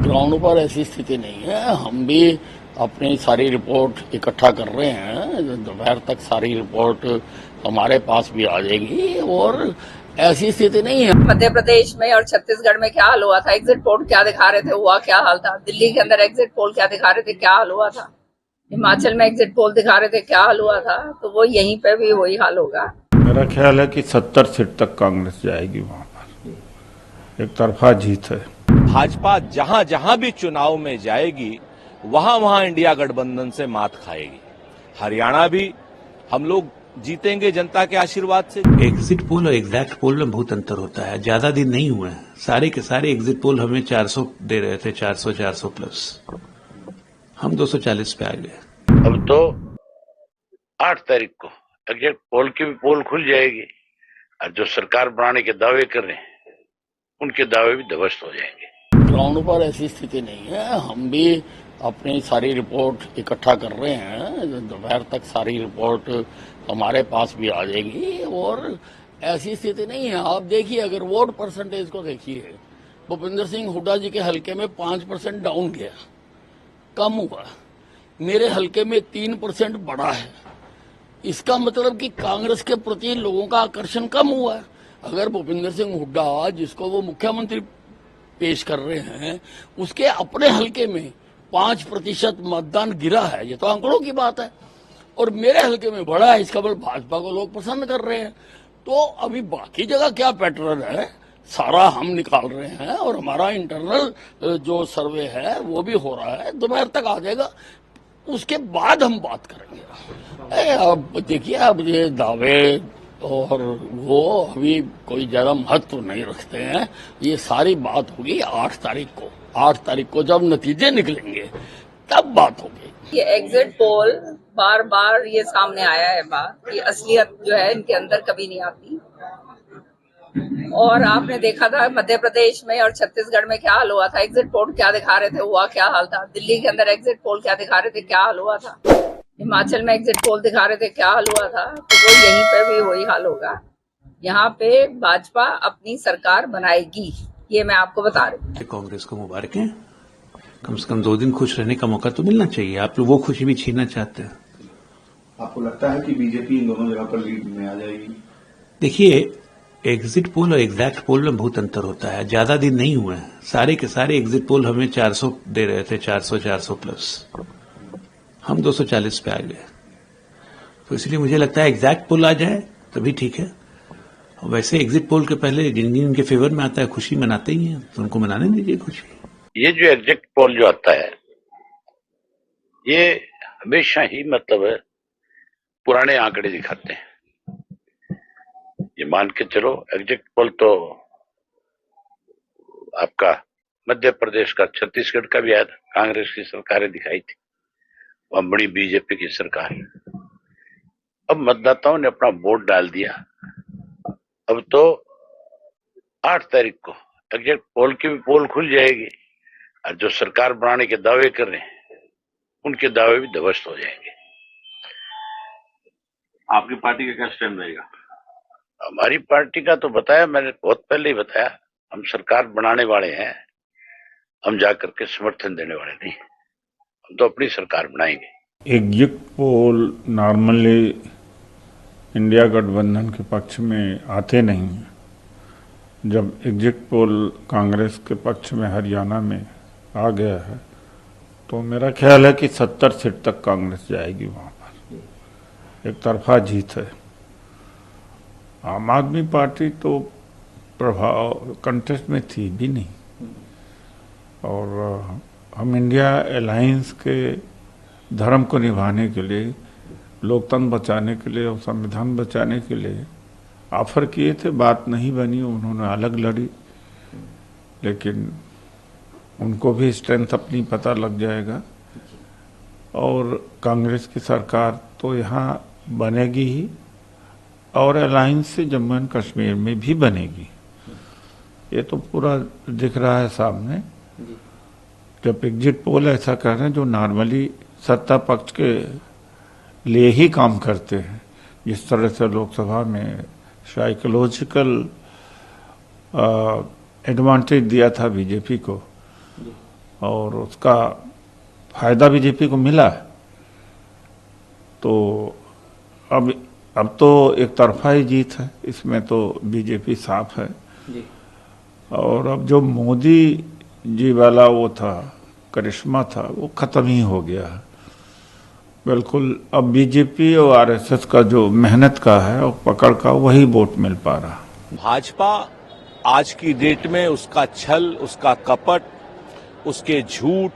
Ground पर ऐसी स्थिति नहीं है। हम भी अपनी सारी रिपोर्ट इकट्ठा कर रहे हैं। दोपहर तक सारी रिपोर्ट हमारे पास भी आ जाएगी और ऐसी स्थिति नहीं है। मध्य प्रदेश में और छत्तीसगढ़ में क्या हाल हुआ था, एग्जिट पोल क्या दिखा रहे थे, हुआ क्या हाल था। दिल्ली के अंदर एग्जिट पोल क्या दिखा रहे थे, क्या हाल हुआ था। हिमाचल में एग्जिट पोल दिखा रहे थे, क्या हाल हुआ था। तो वो यहीं पे भी वही हाल होगा। मेरा ख्याल है कि 70 सीट तक कांग्रेस जाएगी। वहां पर एक तरफा जीत है। भाजपा जहां जहां भी चुनाव में जाएगी वहां वहां इंडिया गठबंधन से मात खाएगी। हरियाणा भी हम लोग जीतेंगे जनता के आशीर्वाद से। एग्जिट पोल और एग्जैक्ट पोल में बहुत अंतर होता है। ज्यादा दिन नहीं हुए हैं, सारे के सारे एग्जिट पोल हमें 400 दे रहे थे, 400 प्लस। हम 240 पे आ गए। अब तो 8 तारीख को एग्जिट पोल की भी पोल खुल जाएगी और जो सरकार बनाने के दावे कर रहे हैं उनके दावे भी ध्वस्त हो जाएंगे। ग्राउंड पर ऐसी स्थिति नहीं है। हम भी अपनी सारी रिपोर्ट इकट्ठा कर रहे हैं। दोपहर तक सारी रिपोर्ट हमारे पास भी आ जाएगी और ऐसी स्थिति नहीं है। आप देखिए, अगर वोट परसेंटेज को देखिए, भूपेंद्र सिंह हुड्डा जी के हल्के में 5% डाउन गया, कम हुआ। मेरे हल्के में 3% बढ़ा है। इसका मतलब कि कांग्रेस के प्रति लोगों का आकर्षण कम हुआ है। अगर भूपेंद्र सिंह हुड्डा, जिसको वो मुख्यमंत्री पेश कर रहे हैं, उसके अपने हल्के में 5% मतदान गिरा है, ये तो आंकड़ों की बात है, और मेरे हल्के में बढ़ा है। इसका मतलब भाजपा को लोग पसंद कर रहे हैं। तो अभी बाकी जगह क्या पैटर्न है सारा हम निकाल रहे हैं और हमारा इंटरनल जो सर्वे है वो भी हो रहा है। दोपहर तक आ जाएगा, उसके बाद हम बात करेंगे। अब देखिए, अब ये दावे और वो अभी कोई ज्यादा महत्व नहीं रखते हैं। ये सारी बात होगी 8 तारीख को। 8 तारीख को जब नतीजे निकलेंगे तब बात होगी। ये एग्जिट पोल बार बार ये सामने आया है बात कि असलियत जो है इनके अंदर कभी नहीं आती। और आपने देखा था मध्य प्रदेश में और छत्तीसगढ़ में क्या हाल हुआ था, एग्जिट पोल क्या दिखा रहे थे, हुआ क्या हाल था। दिल्ली के अंदर एग्जिट पोल क्या दिखा रहे थे, क्या हाल हुआ था। हिमाचल में एग्जिट पोल दिखा रहे थे, क्या हाल हुआ था। तो वो यहीं पे भी वही हाल होगा। यहाँ पे भाजपा अपनी सरकार बनाएगी, ये मैं आपको बता रही हूँ। कांग्रेस को मुबारक है। कम से कम 2 दिन खुश रहने का मौका तो मिलना चाहिए। आप लोग वो खुशी भी छीनना चाहते हैं। आपको लगता है कि बीजेपी इन दोनों जगह पर लीड में आ जाएगी? देखिए, एग्जिट पोल और एग्जैक्ट पोल में बहुत अंतर होता है। ज्यादा दिन नहीं हुए हैं, सारे के सारे एग्जिट पोल हमें 400 दे रहे थे, 400 प्लस। हम 240 पे आ गए। तो इसलिए मुझे लगता है एग्जैक्ट पोल आ जाए तभी ठीक है। वैसे एग्जिट पोल के पहले जिन जिन के फेवर में आता है खुशी मनाते ही हैं, तो उनको मनाने दीजिए खुशी। ये जो एग्जिट पोल जो आता है ये हमेशा ही मतलब है पुराने आंकड़े दिखाते हैं। ये मान के चलो, एग्जिट पोल तो आपका मध्य प्रदेश का, छत्तीसगढ़ का भी आया था। कांग्रेस की सरकारें दिखाई थी, वह बड़ी बीजेपी की सरकार। अब मतदाताओं ने अपना वोट डाल दिया। अब तो 8 तारीख को एग्जिट पोल की भी पोल खुल जाएगी और जो सरकार बनाने के दावे कर रहे हैं उनके दावे भी ध्वस्त हो जाएंगे। आपकी पार्टी का क्या स्टैंड रहेगा? हमारी पार्टी का तो बताया मैंने, बहुत पहले ही बताया। हम सरकार बनाने वाले हैं, हम जाकर के समर्थन देने वाले नहीं। हम तो अपनी सरकार बनाएंगे। एग्जिट पोल नॉर्मली इंडिया गठबंधन के पक्ष में आते नहीं हैं। जब एग्जिट पोल कांग्रेस के पक्ष में हरियाणा में आ गया है तो मेरा ख्याल है कि 70 सीट तक कांग्रेस जाएगी। वहां पर एक तरफा जीत है। आम आदमी पार्टी तो प्रभाव कंटेस्ट में थी भी नहीं, और हम इंडिया अलायंस के धर्म को निभाने के लिए, लोकतंत्र बचाने के लिए और संविधान बचाने के लिए ऑफर किए थे। बात नहीं बनी, उन्होंने अलग लड़ी। लेकिन उनको भी स्ट्रेंथ अपनी पता लग जाएगा और कांग्रेस की सरकार तो यहाँ बनेगी ही, और अलायंस से जम्मू एंड कश्मीर में भी बनेगी। ये तो पूरा दिख रहा है सामने। जब एग्जिट पोल ऐसा कर रहे हैं जो नॉर्मली सत्ता पक्ष के लिए ही काम करते हैं, जिस तरह से लोकसभा में साइकोलॉजिकल एडवांटेज दिया था बीजेपी को, और उसका फायदा बीजेपी को मिला है। तो अब तो एक तरफा ही जीत है, इसमें तो बीजेपी साफ है जी। और अब जो मोदी जी वाला वो था करिश्मा था वो खत्म ही हो गया है बिल्कुल। अब बीजेपी और आरएसएस का जो मेहनत का है और पकड़ का वही वोट मिल पा रहा। भाजपा आज की डेट में उसका छल, उसका कपट, उसके झूठ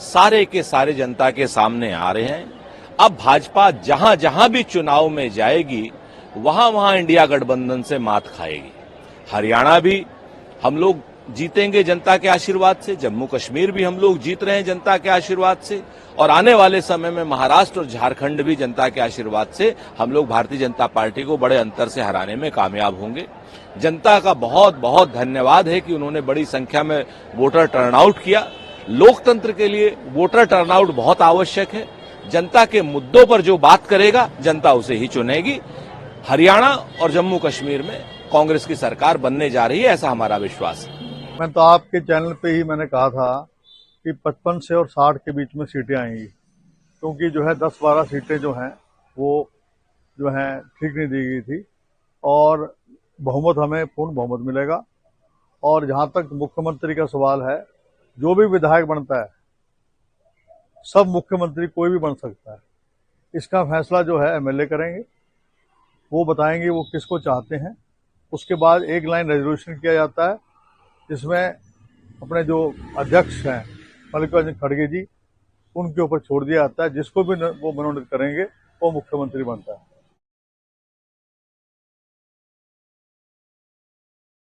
सारे के सारे जनता के सामने आ रहे हैं। अब भाजपा जहां जहां भी चुनाव में जाएगी वहां वहां इंडिया गठबंधन से मात खाएगी। हरियाणा भी हम लोग जीतेंगे जनता के आशीर्वाद से, जम्मू कश्मीर भी हम लोग जीत रहे हैं जनता के आशीर्वाद से, और आने वाले समय में महाराष्ट्र और झारखंड भी जनता के आशीर्वाद से हम लोग भारतीय जनता पार्टी को बड़े अंतर से हराने में कामयाब होंगे। जनता का बहुत बहुत धन्यवाद है कि उन्होंने बड़ी संख्या में वोटर टर्नआउट किया। लोकतंत्र के लिए वोटर टर्नआउट बहुत आवश्यक है। जनता के मुद्दों पर जो बात करेगा जनता उसे ही चुनेगी। हरियाणा और जम्मू कश्मीर में कांग्रेस की सरकार बनने जा रही है, ऐसा हमारा विश्वास है। मैं तो आपके चैनल पे ही मैंने कहा था कि 55 से और 60 के बीच में सीटें आएंगी, क्योंकि जो है 10-12 सीटें जो हैं वो जो हैं ठीक नहीं दी गई थी और बहुमत हमें पूर्ण बहुमत मिलेगा। और जहां तक मुख्यमंत्री का सवाल है, जो भी विधायक बनता है सब मुख्यमंत्री कोई भी बन सकता है। इसका फैसला जो है एमएलए करेंगे, वो बताएंगे वो किसको चाहते हैं। उसके बाद एक लाइन रेजोल्यूशन किया जाता है जिसमें अपने जो अध्यक्ष हैं मल्लिकार्जुन खड़गे जी, उनके ऊपर छोड़ दिया जाता है। जिसको भी वो मनोनीत करेंगे वो मुख्यमंत्री बनता है।